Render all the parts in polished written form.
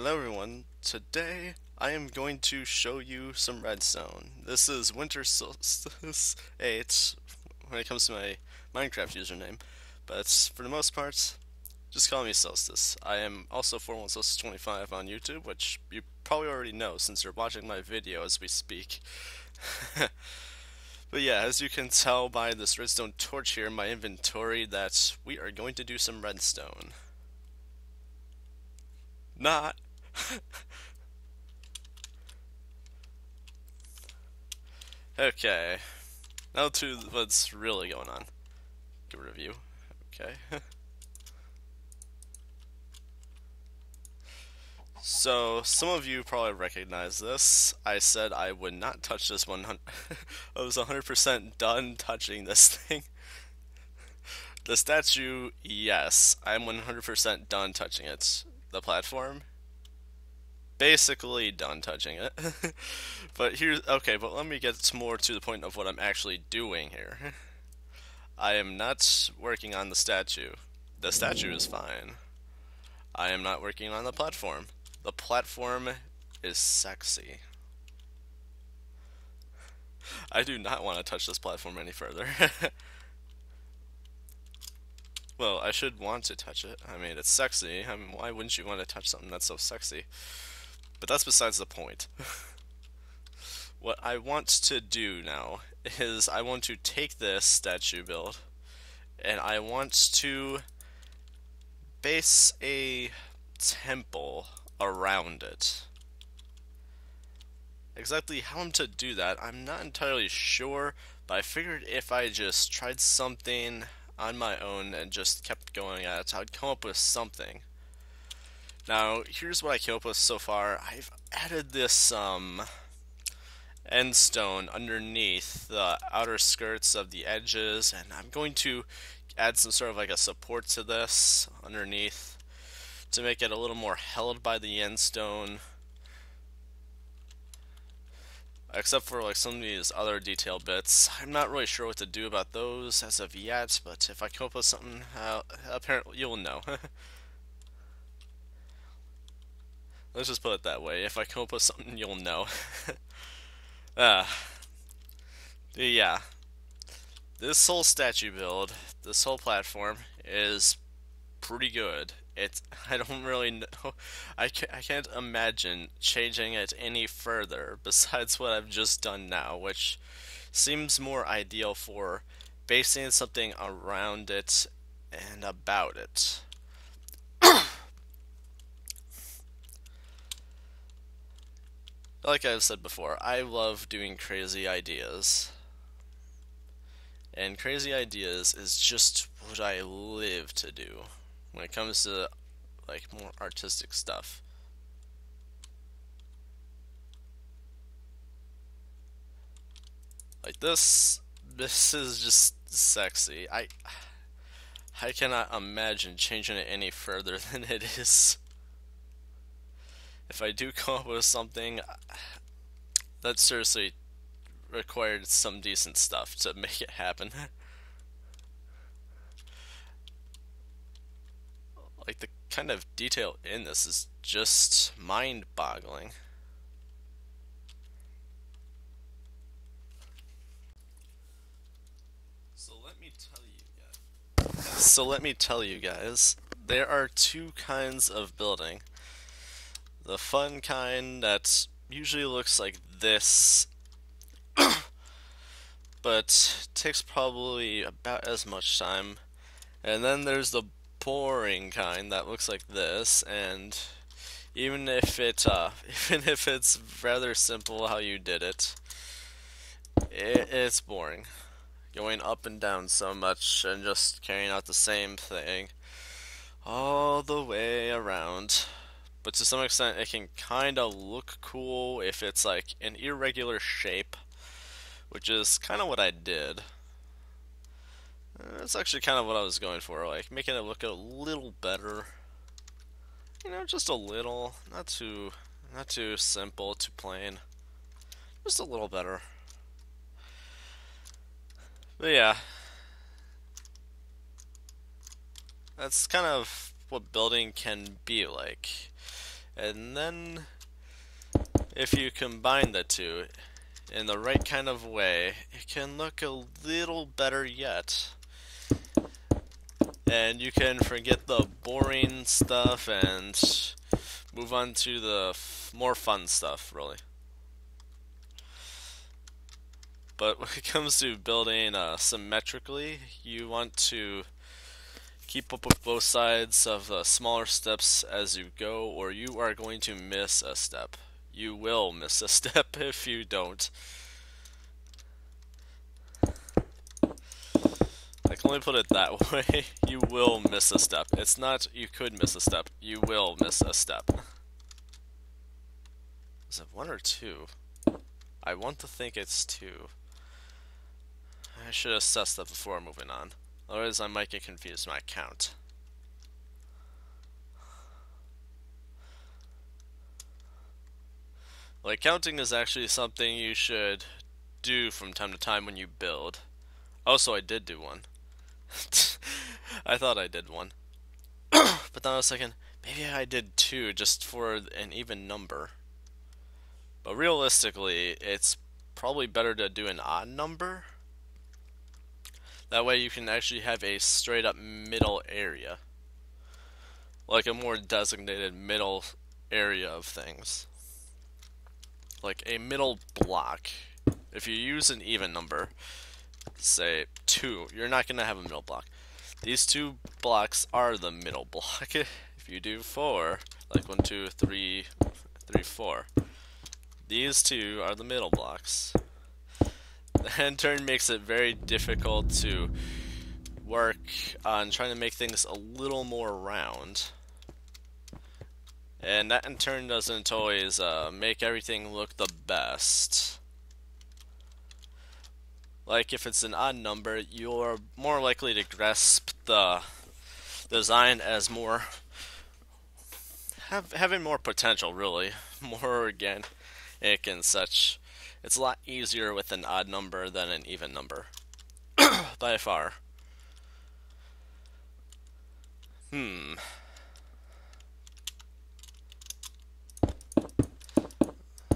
Hello everyone, today I am going to show you some redstone. This is Winter Solstice 8 when it comes to my Minecraft username, but for the most part, just call me Solstice. I am also 41Solstice25 on YouTube, which you probably already know since you're watching my video as we speak. But yeah, as you can tell by this redstone torch here in my inventory that we are going to do some redstone. Not Okay, now to what's really going on. Give a review. Okay. So, some of you probably recognize this. I said I would not touch this 100. I was 100% done touching this thing. The statue, yes, I'm 100% done touching it. The platform, basically done touching it. But here's okay, but let me get more to the point of what I'm actually doing here. I am not working on the statue. The statue is fine. I am not working on the platform. The platform is sexy. I do not want to touch this platform any further. Well, I should want to touch it. I mean, it's sexy. I mean, why wouldn't you want to touch something that's so sexy? But that's besides the point. What I want to do now is I want to take this statue build and I want to base a temple around it. Exactly how I'm to do that, I'm not entirely sure, but I figured if I just tried something on my own and just kept going at it, I'd come up with something. Now, here's what I came up with so far. I've added this end stone underneath the outer skirts of the edges, and I'm going to add some sort of like a support to this underneath to make it a little more held by the end stone. Except for like some of these other detail bits, I'm not really sure what to do about those as of yet, but if I come up with something, apparently you'll know. Let's just put it that way. If I come up with something, you'll know. uh, yeah, this whole statue build, this whole platform is pretty good. I don't really know. I can't imagine changing it any further besides what I've just done now, which seems more ideal for basing something around it and about it. Like I've said before, I love doing crazy ideas. And crazy ideas is just what I live to do when it comes to like more artistic stuff. Like this is just sexy. I cannot imagine changing it any further than it is. If I do come up with something, that seriously required some decent stuff to make it happen. Like the kind of detail in this is just mind-boggling. So let me tell you guys, there are two kinds of building. The fun kind that usually looks like this, but takes probably about as much time. And then there's the boring kind that looks like this, and even if even if it's rather simple how you did it, it's boring. Going up and down so much and just carrying out the same thing all the way around. But to some extent, it can kind of look cool if it's like an irregular shape, which is kind of what I did. That's actually kind of what I was going for, like making it look a little better. You know, just a little, not too simple, too plain. Just a little better. But yeah, that's kind of what building can be like. And then if you combine the two in the right kind of way, it can look a little better yet. And you can forget the boring stuff and move on to the more fun stuff, really. But when it comes to building symmetrically, you want to keep up with both sides of the smaller steps as you go, or you are going to miss a step. You will miss a step if you don't. I can only put it that way. You will miss a step. It's not you could miss a step. You will miss a step. Is it 1 or 2? I want to think it's 2. I should assess that before moving on. Otherwise I might get confused in my count. Like, counting is actually something you should do from time to time when you build. Also, I did do one. I thought I did one. But then I was thinking, maybe I did 2 just for an even number. But realistically, it's probably better to do an odd number. That way you can actually have a straight up middle area. Like a more designated middle area of things. Like a middle block. If you use an even number, say 2, you're not going to have a middle block. These 2 blocks are the middle block. If you do 4, like 1, 2, 3, 4, these 2 are the middle blocks. The end turn makes it very difficult to work on trying to make things a little more round. And that in turn doesn't always make everything look the best. Like if it's an odd number, you're more likely to grasp the design as more having more potential, really, more organic and such. It's a lot easier with an odd number than an even number, by far. I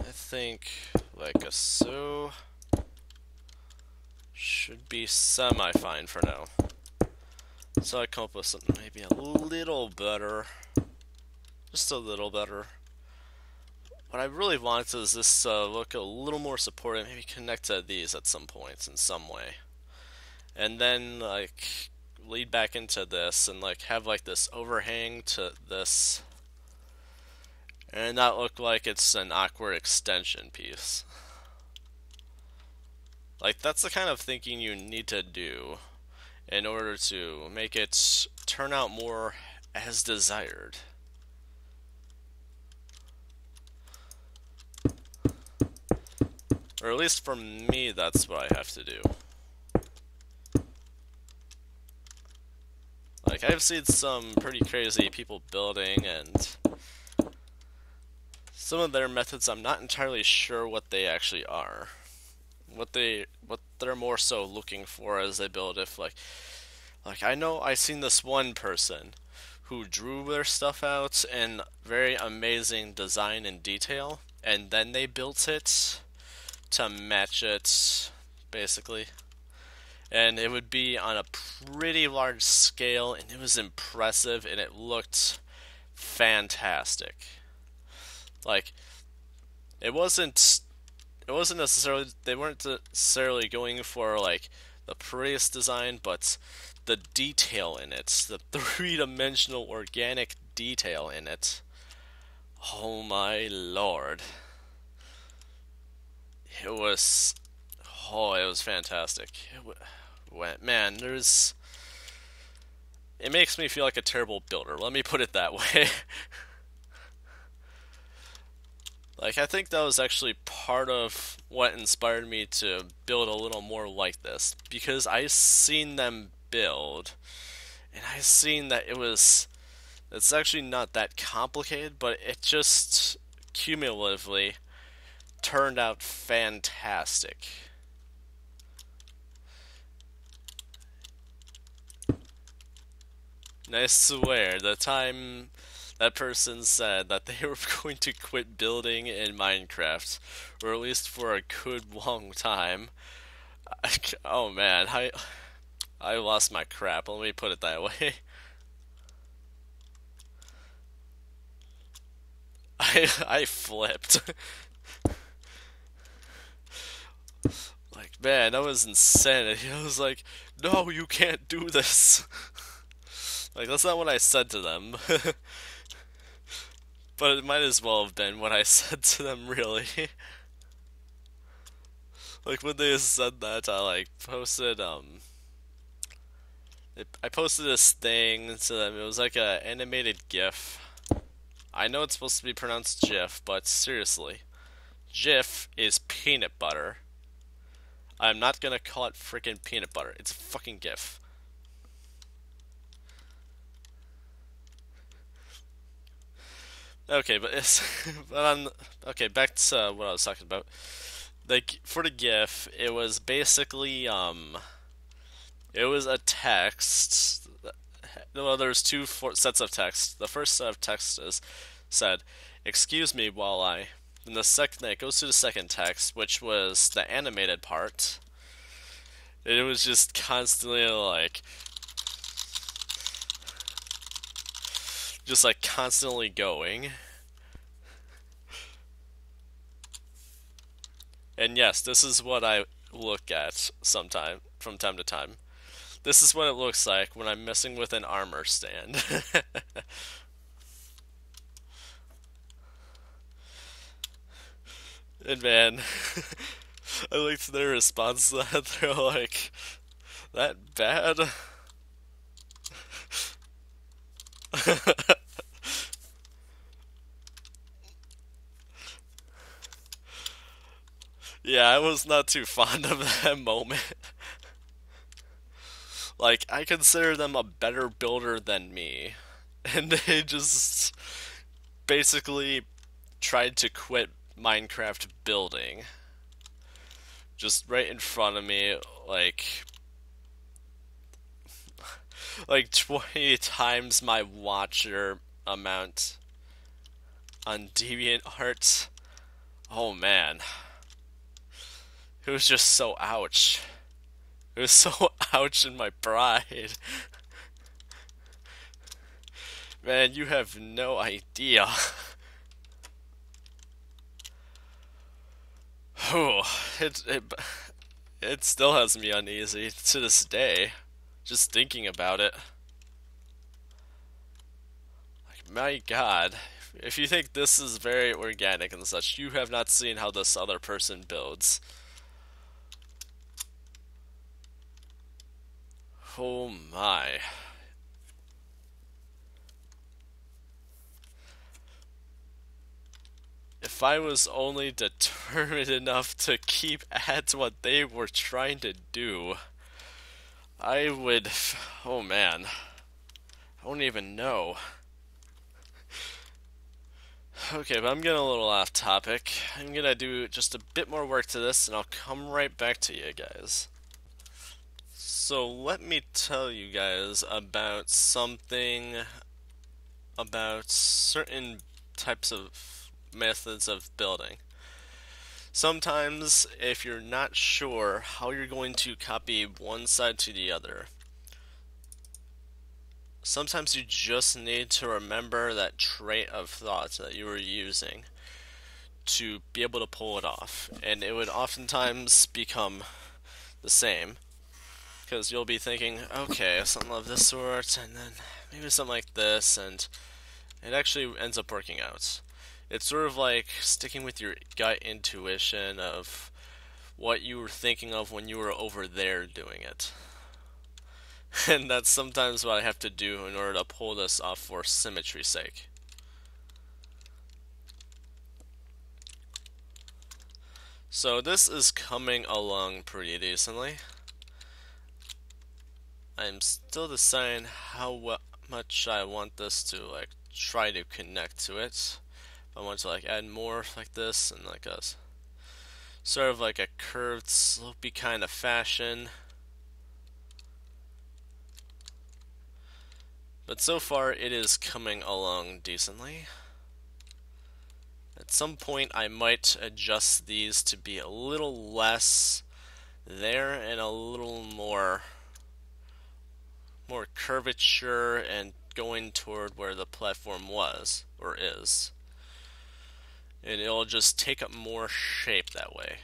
think like a so should be semi-fine for now. So I come up with something maybe a little better. Just a little better. What I really want is this look a little more supportive, maybe connect to these at some points in some way. And then like lead back into this and like have like this overhang to this. And not look like it's an awkward extension piece. Like that's the kind of thinking you need to do in order to make it turn out more as desired. Or at least for me, that's what I have to do. Like, I've seen some pretty crazy people building, and some of their methods I'm not entirely sure what they actually are. What they're more so looking for as they build. If like I know I've seen this one person who drew their stuff out in very amazing design and detail, and then they built it to match it, basically. And it would be on a pretty large scale, and it was impressive, and it looked fantastic. Like, it wasn't necessarily, they weren't necessarily going for, like, the prettiest design, but the detail in it, the three-dimensional organic detail in it. Oh my lord. It was fantastic. Man, it makes me feel like a terrible builder. Let me put it that way. Like, I think that was actually part of what inspired me to build a little more like this, because I seen them build, and I seen that it's actually not that complicated, but it just cumulatively turned out fantastic. And I swear, the time That person said that they were going to quit building in Minecraft, or at least for a good long time. Oh man, I lost my crap. Let me put it that way. I flipped. Like, man, that was insanity. I was like, no, you can't do this. Like, that's not what I said to them. But it might as well have been what I said to them, really. Like, when they said that, I, like, posted, I posted this thing to them. It was like a animated GIF. I know it's supposed to be pronounced GIF, but seriously. GIF is peanut butter. I'm not gonna call it freaking peanut butter. It's a fucking GIF. Okay, but it's but on okay, back to what I was talking about. Like for the GIF, it was basically it was a text. Well, there's two sets of text. The first set of text said, "Excuse me while I." And the second, then it goes to the second text, which was the animated part. And it was just constantly like constantly going. And yes, this is what I look at from time to time. This is what it looks like when I'm messing with an armor stand. And man, I liked their response to that. They're like, that bad? Yeah, I was not too fond of that moment. Like, I consider them a better builder than me. And they just basically tried to quit Minecraft building. Just right in front of me, like 20 times my watcher amount on DeviantArt. Oh man. It was just so ouch. It was so ouch in my pride. Man, you have no idea. Oh, it still has me uneasy to this day, just thinking about it. Like, my God, if you think this is very organic and such, you have not seen how this other person builds. Oh my. If I was only determined enough to keep at what they were trying to do, I would. Oh man. I don't even know. Okay, but I'm getting a little off topic. I'm gonna do just a bit more work to this and I'll come right back to you guys. So let me tell you guys about something about certain types of methods of building. Sometimes, if you're not sure how you're going to copy one side to the other, sometimes you just need to remember that trait of thought that you were using to be able to pull it off. And it would oftentimes become the same. Because you'll be thinking, okay, something of this sort, and then maybe something like this, and it actually ends up working out. It's sort of like sticking with your gut intuition of what you were thinking of when you were over there doing it. And that's sometimes what I have to do in order to pull this off for symmetry's sake. So this is coming along pretty decently. I'm still deciding how much I want this to try to connect to it. I want to add more like this and like a sort of like a curved slopey kind of fashion. But so far, it is coming along decently. At some point, I might adjust these to be a little less there and a little more curvature and going toward where the platform was or is. And it'll just take up more shape that way.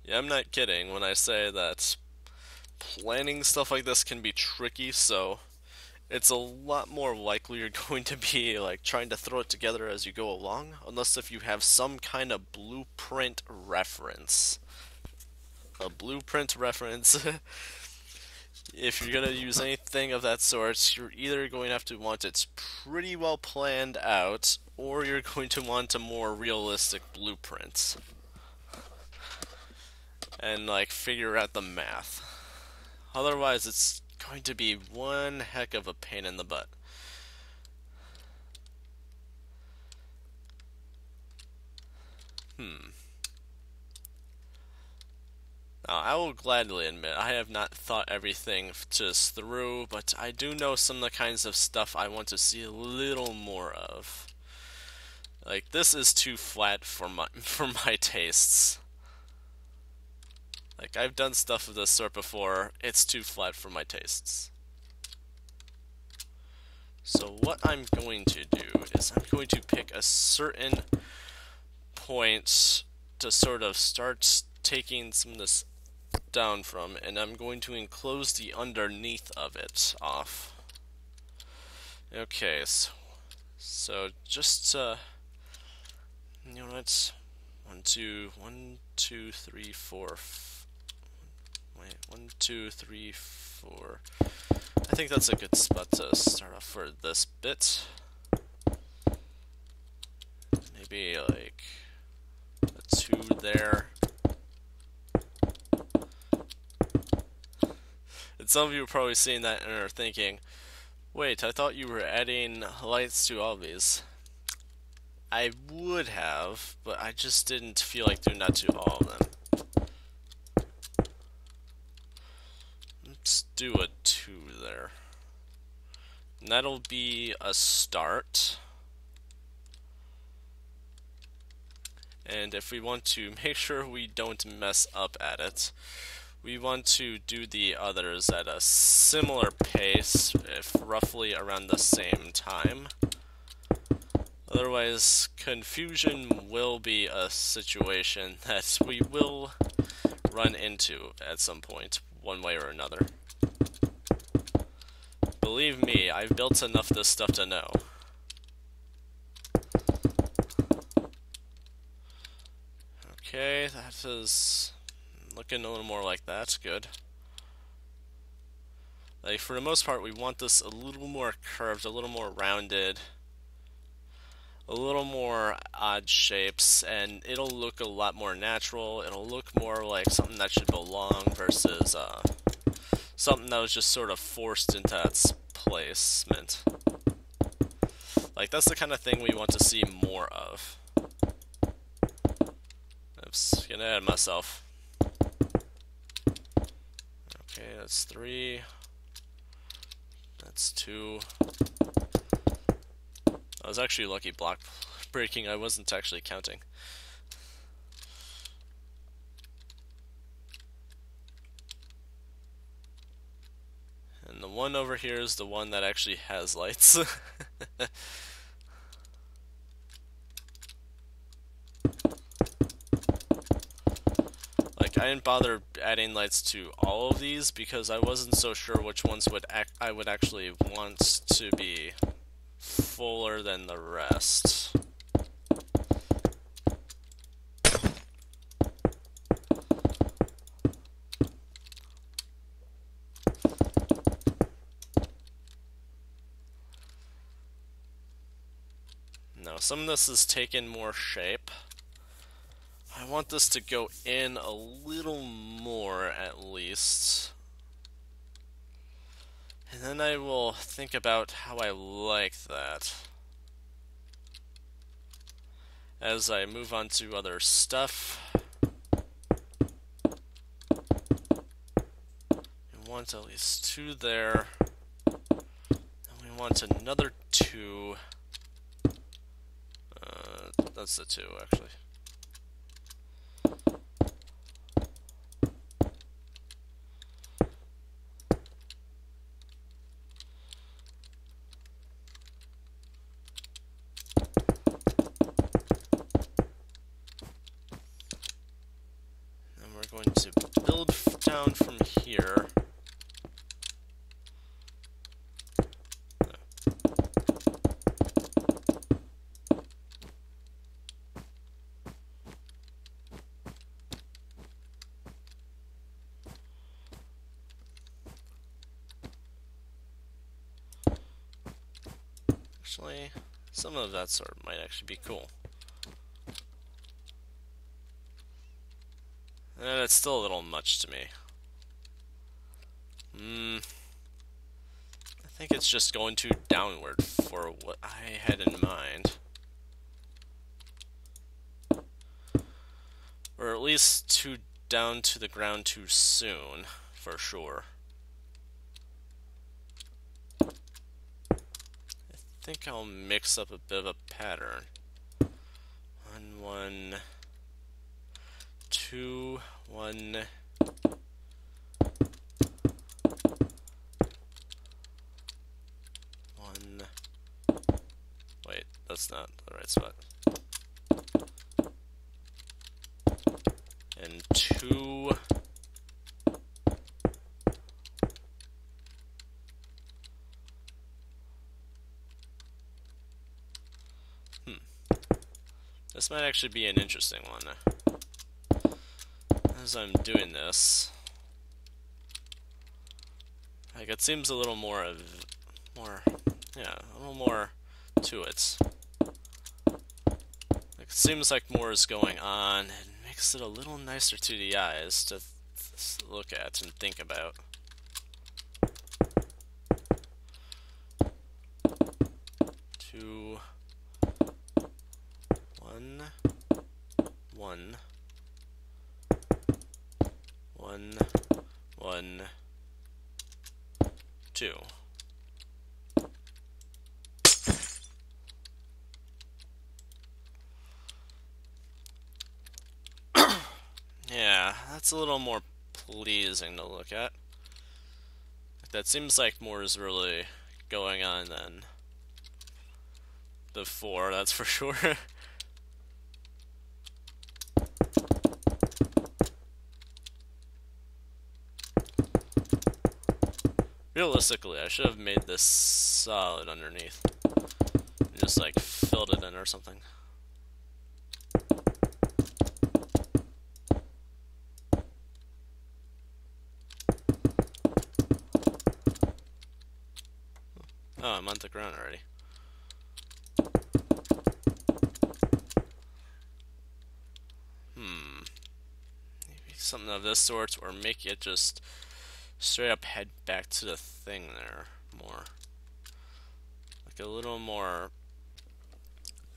Yeah, I'm not kidding when I say that planning stuff like this can be tricky, so it's a lot more likely you're going to be like trying to throw it together as you go along, unless if you have some kind of blueprint reference. A blueprint reference. If you're gonna use anything of that sort, you're either going to have to want it pretty well planned out, or you're going to want a more realistic blueprint. And like figure out the math. Otherwise, it's going to be one heck of a pain in the butt. Now, I will gladly admit I have not thought everything just through, but I do know some of the kinds of stuff I want to see a little more of. Like, this is too flat for my for my tastes. Like, I've done stuff of this sort before, it's too flat for my tastes. So what I'm going to do is I'm going to pick a certain point to sort of start taking some of this down from, and I'm going to enclose the underneath of it off. Okay, so just you know what? 1, 2, 1, 2, 3, 4. Wait, 1, 2, 3, 4. I think that's a good spot to start off for this bit. Maybe like a 2 there. And some of you are probably seeing that and are thinking, wait, I thought you were adding lights to all these. I would have, but I just didn't feel like doing that to all of them. Let's do a 2 there. And that'll be a start. And if we want to make sure we don't mess up at it, we want to do the others at a similar pace, if roughly around the same time. Otherwise, confusion will be a situation that we will run into at some point, one way or another. Believe me, I've built enough of this stuff to know. Okay, that is looking a little more like that. Good. Like, for the most part, we want this a little more curved, a little more rounded, a little more odd shapes, and it'll look a lot more natural. It'll look more like something that should belong versus something that was just sort of forced into its placement. Like, that's the kind of thing we want to see more of. Oops, getting ahead of myself. Okay, that's 3. That's 2. I was actually lucky block breaking, I wasn't actually counting. And the one over here is the one that actually has lights. Like, I didn't bother adding lights to all of these because I wasn't so sure which ones I would actually want to be fuller than the rest. Now, some of this has taken more shape. I want this to go in a little more, at least. And then I will think about how I like that. as I move on to other stuff, we want at least 2 there, and we want another 2. That's the 2, actually. And we're going to build down from here. Actually, some of that sort might actually be cool. And it's still a little much to me. I think it's just going too downward for what I had in mind. Or at least too down to the ground too soon, for sure. I think I'll mix up a bit of a pattern. 1, 1, 2, 1. Wait, that's not the right spot. And 2. This might actually be an interesting one. As I'm doing this, like, it seems a little more a little more to it. Like, it seems like more is going on, and makes it a little nicer to the eyes to look at and think about. Two, 1, 1, 1, 1, 2. Yeah, that's a little more pleasing to look at. That seems like more is really going on than before, that's for sure. Realistically, I should have made this solid underneath. And just like filled it in or something. Oh, I'm on the ground already. Maybe something of this sort, or make it just straight up head back to the thing there more. Like a little more.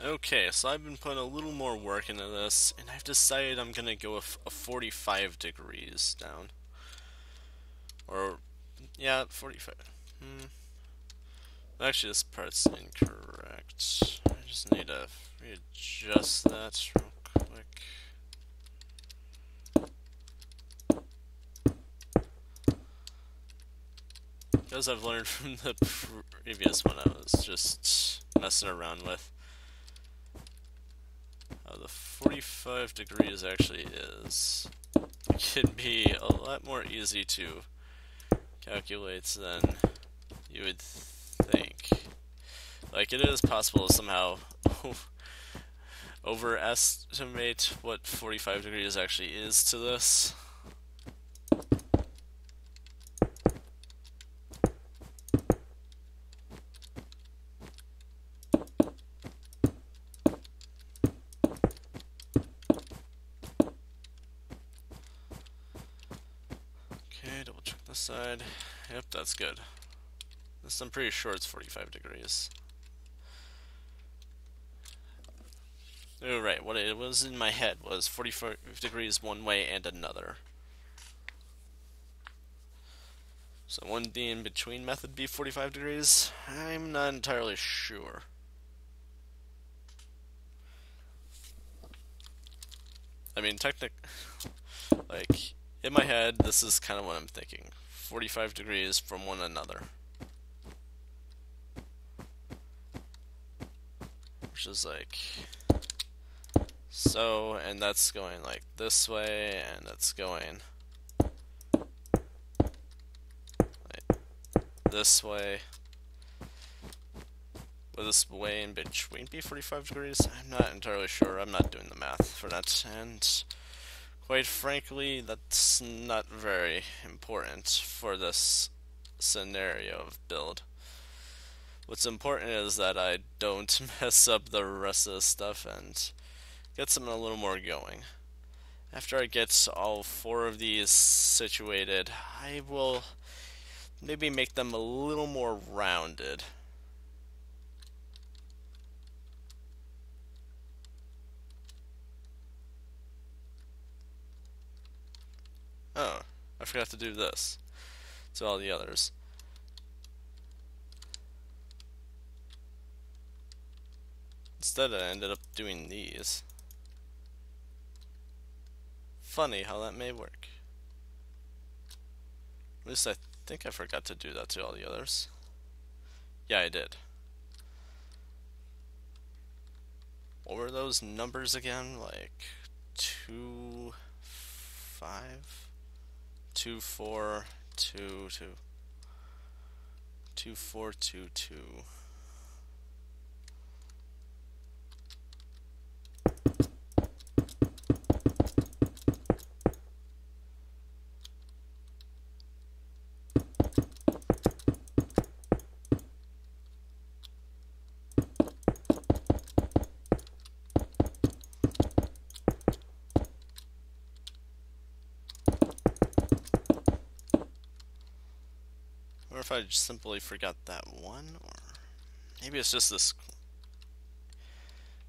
Okay, so I've been putting a little more work into this, and I've decided I'm gonna go with a 45 degrees down. Or, yeah, 45. Actually, this part's incorrect. I just need to readjust that real quick. As I've learned from the previous one I was just messing around with. The 45 degrees actually is. It can be a lot more easy to calculate than you would think. Like, it is possible to somehow overestimate what 45 degrees actually is to this. Okay, double check this side. Yep, that's good. This, I'm pretty sure it's 45 degrees. Oh, right, what it was in my head was 45 degrees one way and another. So wouldn't the in-between method be 45 degrees? I'm not entirely sure. I mean, like, in my head, this is kind of what I'm thinking. 45 degrees from one another. Which is like, so, and that's going like this way, and that's going like this way. Will this way in between be 45 degrees? I'm not entirely sure. I'm not doing the math for that, and quite frankly, that's not very important for this scenario of build. What's important is that I don't mess up the rest of the stuff and get something a little more going. After I get all four of these situated, I will maybe make them a little more rounded. Oh, I forgot to do this to all the others. Instead, I ended up doing these. Funny how that may work. At least I think I forgot to do that to all the others. Yeah, I did. What were those numbers again? Like 2, 5, 2, 4, 2, 2, 2, 4, 2, 2. Or if I just simply forgot that one, or maybe it's just this.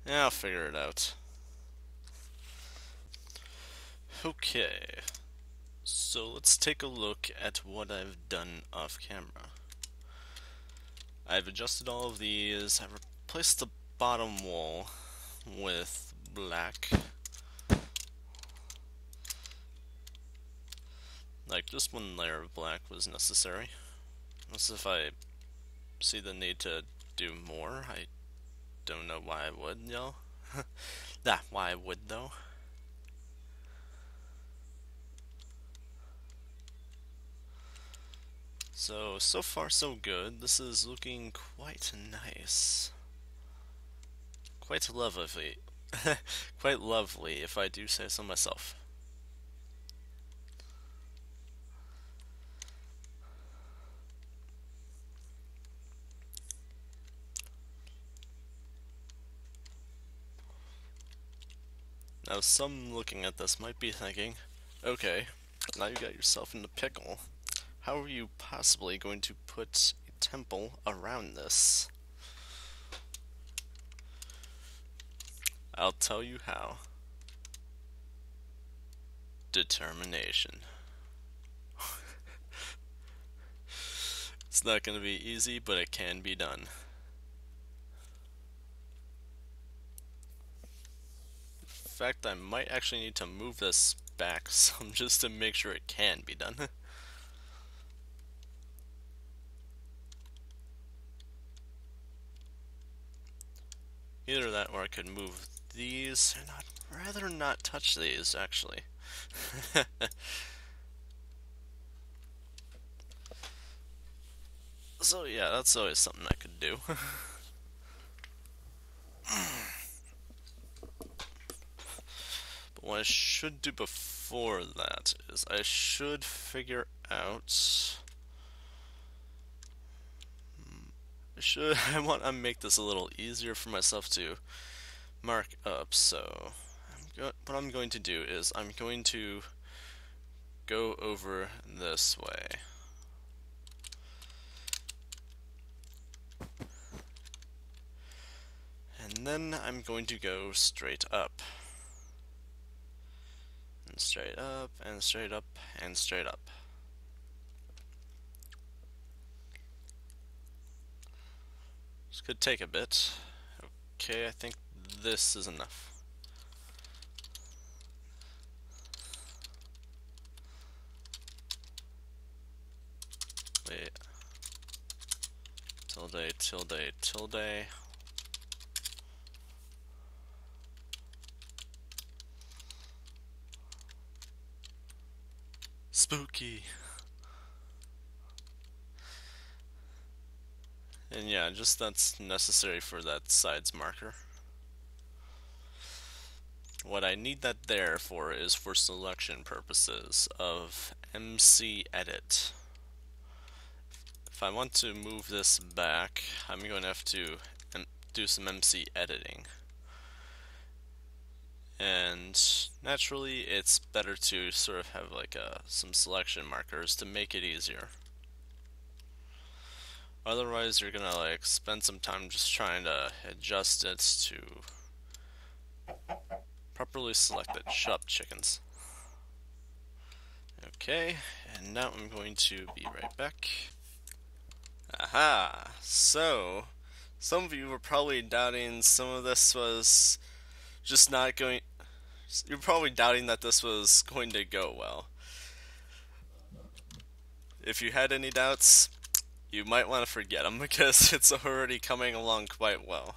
Yeah, I'll figure it out. Okay, so let's take a look at what I've done off camera. I've adjusted all of these. I've replaced the bottom wall with black. Like, just one layer of black was necessary. Unless if I see the need to do more, I don't know why I would, y'all. Why I would, though. So far so good. This is looking quite nice. Quite lovely. Quite lovely, if I do say so myself. Now, some looking at this might be thinking, okay, now you got yourself in a pickle. How are you possibly going to put a temple around this? I'll tell you how. Determination. It's not going to be easy, but it can be done. In fact, I might actually need to move this back some just to make sure it can be done. Either that or I could move these, and I'd rather not touch these, actually. So yeah, that's always something I could do. But what I should do before that is I should figure out... I want to make this a little easier for myself to mark up, so what I'm going to do is I'm going to go over this way. And then I'm going to go straight up. And straight up, and straight up, and straight up. This could take a bit. Okay, I think this is enough. Wait. Tilde, tilde, tilde. Spooky. And yeah, just that's necessary for that sides marker. What I need that there for is for selection purposes of MC Edit. If I want to move this back, I'm going to have to do some MC editing. And naturally, it's better to sort of have like some selection markers to make it easier. Otherwise, you're gonna like spend some time just trying to adjust it to properly select it. Shut up, chickens. Okay, and now I'm going to be right back. Aha! So, some of you were probably doubting some of this was just not going. You're probably doubting that this was going to go well. If you had any doubts, you might want to forget them because it's already coming along quite well.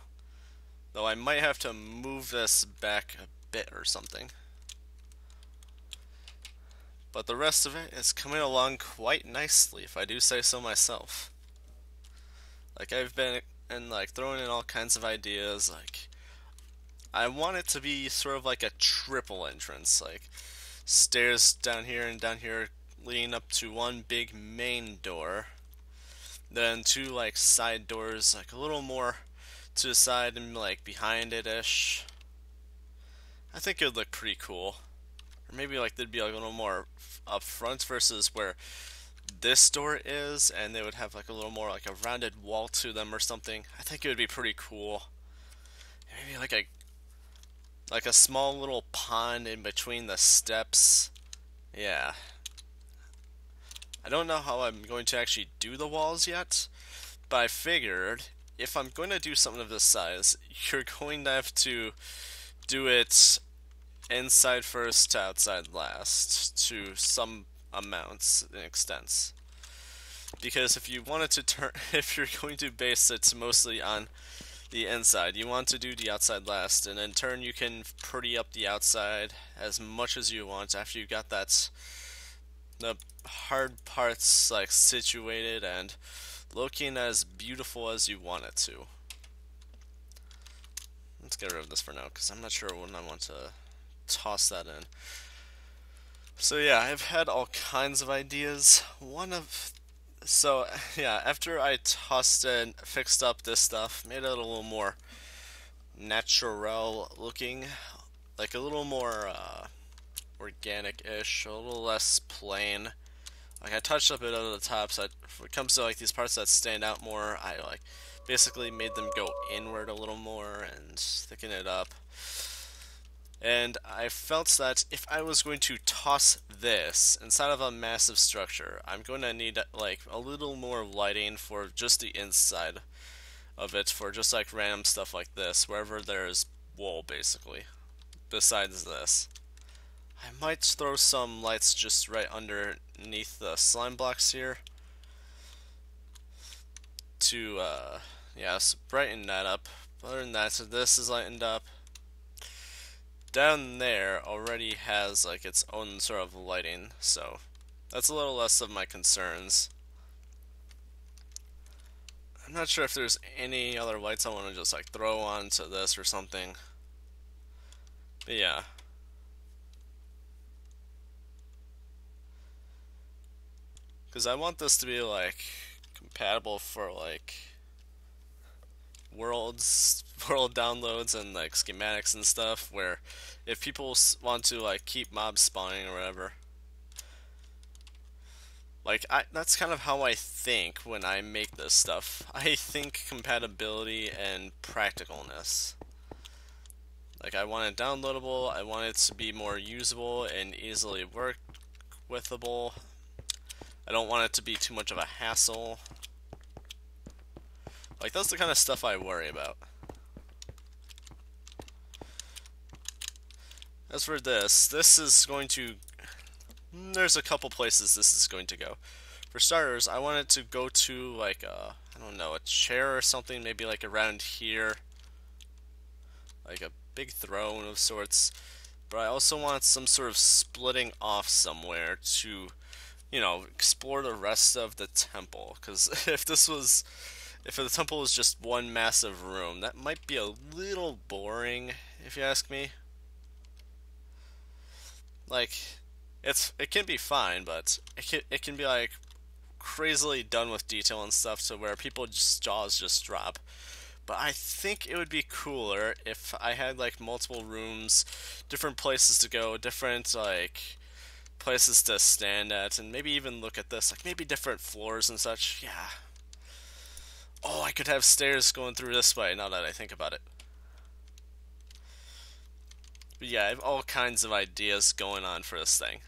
Though I might have to move this back a bit or something. But the rest of it is coming along quite nicely, if I do say so myself. Like, I've been like throwing in all kinds of ideas. Like, I want it to be sort of like a triple entrance, like stairs down here and down here leading up to one big main door, then two like side doors, like a little more to the side and like behind it-ish. I think it would look pretty cool. Or maybe like there'd be like a little more up front versus where this door is, and they would have like a little more like a rounded wall to them or something. I think it would be pretty cool. Maybe like a small little pond in between the steps. Yeah. I don't know how I'm going to actually do the walls yet, but I figured if I'm going to do something of this size, you're going to have to do it inside first to outside last to some amounts and extents. Because if you wanted to turn, if you're going to base it mostly on the inside, you want to do the outside last, and in turn you can pretty up the outside as much as you want after you got the hard parts like situated and looking as beautiful as you want it to. Let's get rid of this for now because I'm not sure when I want to toss that in. So yeah, I've had all kinds of ideas. So yeah, after I tossed and fixed up this stuff, made it a little more natural looking, like a little more organic-ish, a little less plain. Like I touched up it over the top, so when it comes to like these parts that stand out more, I like basically made them go inward a little more and thicken it up. And I felt that if I was going to toss this inside of a massive structure, I'm going to need like a little more lighting for just the inside of it, for just like random stuff like this, wherever there's wool basically, besides this. I might throw some lights just right underneath the slime blocks here to, brighten that up. Other than that, so this is lightened up. Down there already has like its own sort of lighting, so that's a little less of my concerns. I'm not sure if there's any other lights I want to just like throw onto this or something. But yeah. Because I want this to be like compatible for like world downloads and like schematics and stuff, where if people want to like keep mobs spawning or whatever, like that's kind of how I think when I make this stuff. I think compatibility and practicalness. Like, I want it downloadable, I want it to be more usable and easily work withable. I don't want it to be too much of a hassle. Like, that's the kind of stuff I worry about. As for this is going to... There's a couple places this is going to go. For starters, I want it to go to, like, I don't know, a chair or something, maybe like around here. Like a big throne of sorts. But I also want some sort of splitting off somewhere to, you know, explore the rest of the temple. Because if the temple was just one massive room, that might be a little boring, if you ask me. Like, it can be fine, but it can be like crazily done with detail and stuff to where people's jaws just drop. But I think it would be cooler if I had like multiple rooms, different places to go, different like places to stand at, and maybe even look at this, like maybe different floors and such. Yeah. Oh, I could have stairs going through this way now that I think about it. But yeah, I have all kinds of ideas going on for this thing.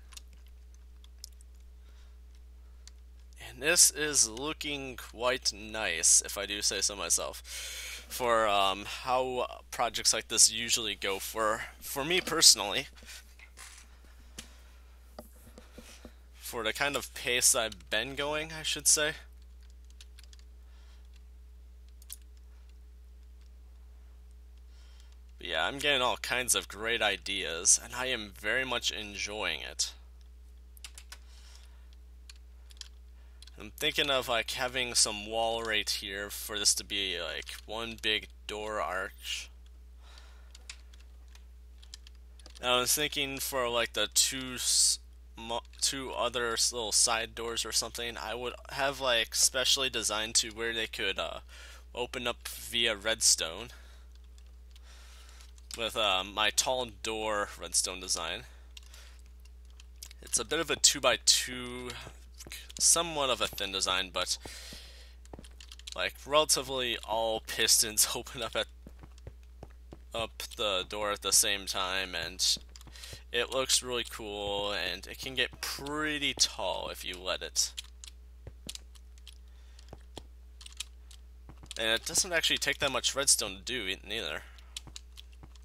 And this is looking quite nice, if I do say so myself, for how projects like this usually go for me personally. For the kind of pace I've been going, I should say. But yeah, I'm getting all kinds of great ideas, and I am very much enjoying it. I'm thinking of like having some wall right here for this to be like one big door arch. And I was thinking for like the two other little side doors or something, I would have like specially designed to where they could open up via redstone with my tall door redstone design. It's a bit of a 2x2, somewhat of a thin design, but like relatively all pistons open up the door at the same time, and it looks really cool, and it can get pretty tall if you let it. And it doesn't actually take that much redstone to do neither,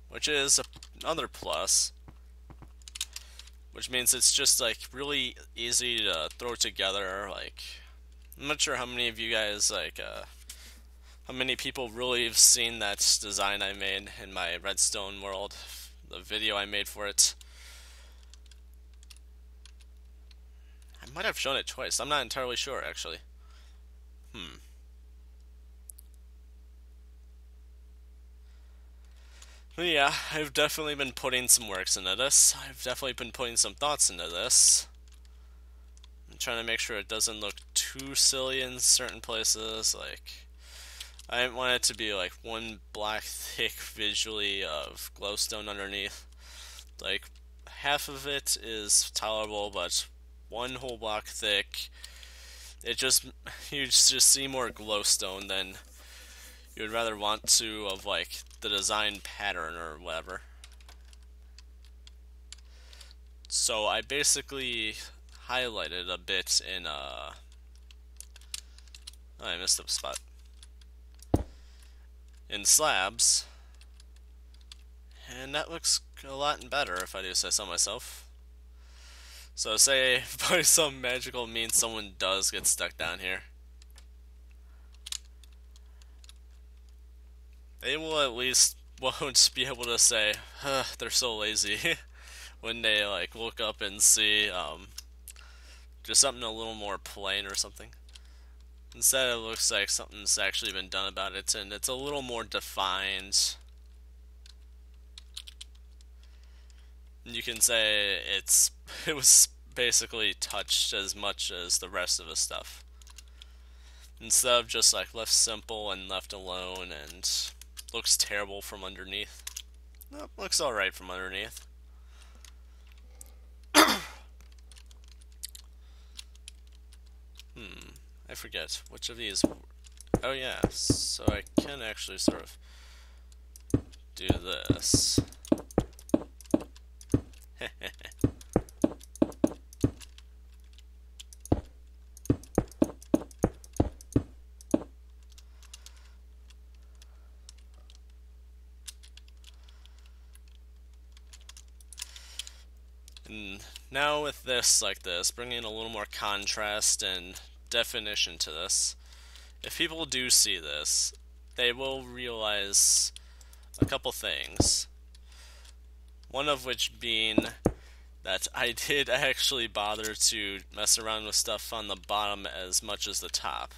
which is another plus. Which means it's just like really easy to throw together. Like, I'm not sure how many of you guys how many people really have seen that design I made in my redstone world, the video I made for it. I might have shown it twice. I'm not entirely sure actually. But yeah, I've definitely been putting some works into this. I've definitely been putting some thoughts into this. I'm trying to make sure it doesn't look too silly in certain places. Like, I didn't want it to be like one black thick visually of glowstone underneath. Like, half of it is tolerable, but one whole block thick, it just, you just see more glowstone than you would rather want to of like the design pattern or whatever. So I basically highlighted a bit in oh, I missed a spot. In slabs. And that looks a lot better if I do say so myself. So say by some magical means someone does get stuck down here, they will at least won't be able to say, they're so lazy when they like look up and see just something a little more plain or something. Instead, it looks like something's actually been done about it, and it's a little more defined. You can say it was basically touched as much as the rest of the stuff, instead of just like left simple and left alone and looks terrible from underneath. Nope, looks alright from underneath. I forget which of these. Oh yeah, so I can actually sort of do this. Now with this like this, bringing a little more contrast and definition to this, if people do see this, they will realize a couple things. One of which being that I did actually bother to mess around with stuff on the bottom as much as the top.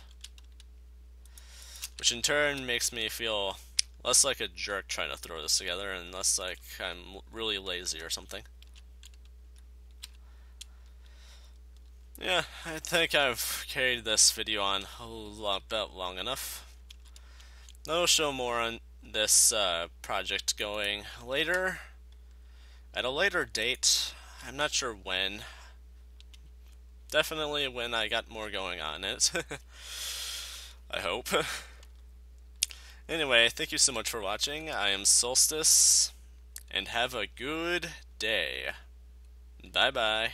Which in turn makes me feel less like a jerk trying to throw this together and less like I'm really lazy or something. Yeah, I think I've carried this video on a lot bit long enough. I'll show more on this project going later, at a later date. I'm not sure when. Definitely when I got more going on it. I hope. Anyway, thank you so much for watching. I am Solstice, and have a good day. Bye bye.